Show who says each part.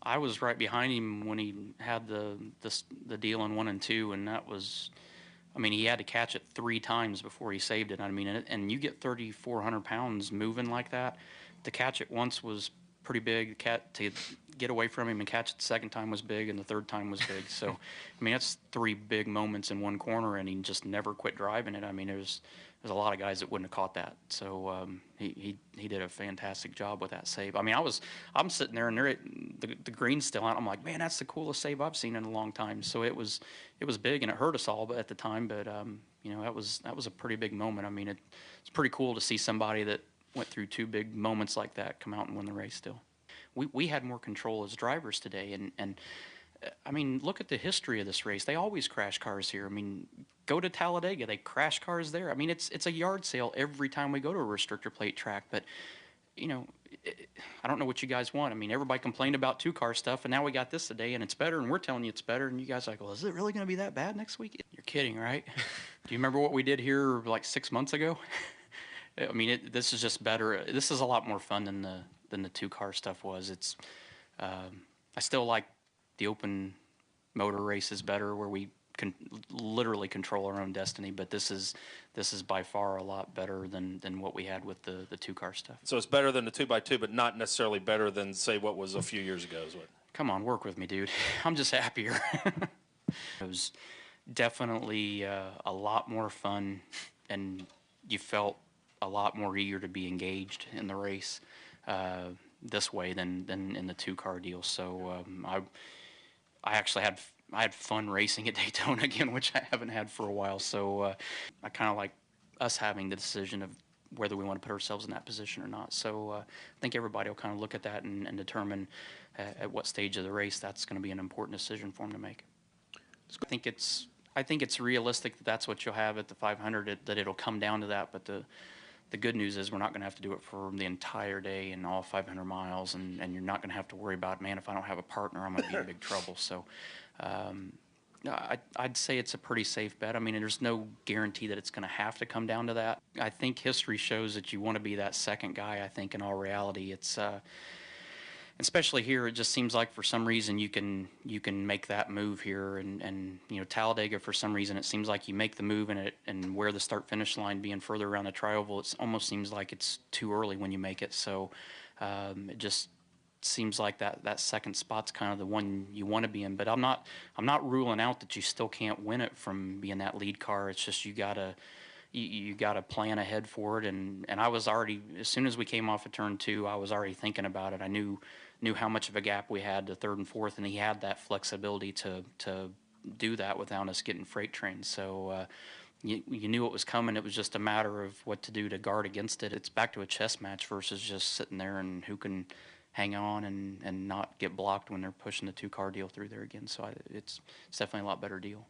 Speaker 1: I was right behind him when he had the deal in 1 and 2, and that was, I mean, he had to catch it 3 times before he saved it. I mean, and you get 3,400 pounds moving like that. To catch it once was pretty big. To get away from him and catch it the second time was big, and the third time was big. So, I mean, that's 3 big moments in one corner, and he just never quit driving it. I mean, there's a lot of guys that wouldn't have caught that. So he did a fantastic job with that save. I mean, I'm sitting there and the green's still out. I'm like, man, that's the coolest save I've seen in a long time. So it was big, and it hurt us all, but at the time. But you know, that was a pretty big moment. I mean, it's pretty cool to see somebody that went through 2 big moments like that come out and win the race still. We had more control as drivers today, and I mean, look at the history of this race. They always crash cars here. I mean, go to Talladega, they crash cars there. I mean, it's a yard sale every time we go to a restrictor plate track. But you know, I don't know what you guys want. I mean, everybody complained about 2-car stuff, and now we got this today, and it's better, and we're telling you it's better, and you guys are like, well, is it really going to be that bad next week? You're kidding, right? Do you remember what we did here like 6 months ago? I mean, this is just better. This is a lot more fun than the 2-car stuff was. It's I still like the open motor races better, where we can literally control our own destiny. But this is by far a lot better than what we had with the 2-car stuff.
Speaker 2: So it's better than the 2x2, but not necessarily better than, say, what was a few years ago. Is what?
Speaker 1: Come on, work with me, dude. I'm just happier. It was definitely a lot more fun, and you felt a lot more eager to be engaged in the race this way than in the 2-car deal. So I actually had fun racing at Daytona again, which I haven't had for a while. So I kind of like us having the decision of whether we want to put ourselves in that position or not. So I think everybody will kind of look at that and determine at what stage of the race that's going to be an important decision for them to make. I think it's realistic that that's what you'll have at the 500, that it'll come down to that. But the good news is we're not going to have to do it for the entire day and all 500 miles, and you're not going to have to worry about, man, if I don't have a partner, I'm going to be in big trouble. So I'd say it's a pretty safe bet. I mean, there's no guarantee that it's going to have to come down to that. I think history shows that you want to be that second guy. I think in all reality, it's especially here, it just seems like for some reason you can make that move here, and you know, Talladega, for some reason it seems like you make the move, and where the start finish line being further around the tri-oval, it almost seems like it's too early when you make it. So it just seems like that second spot's kind of the one you want to be in. But I'm not ruling out that you still can't win it from being that lead car. It's just you gotta plan ahead for it, and I was already, as soon as we came off of turn 2, I was already thinking about it. I knew how much of a gap we had to third and fourth, and he had that flexibility to do that without us getting freight trained. So you knew it was coming. It was just a matter of what to do to guard against it. It's back to a chess match versus just sitting there and who can hang on and not get blocked when they're pushing the 2-car deal through there again. So it's definitely a lot better deal.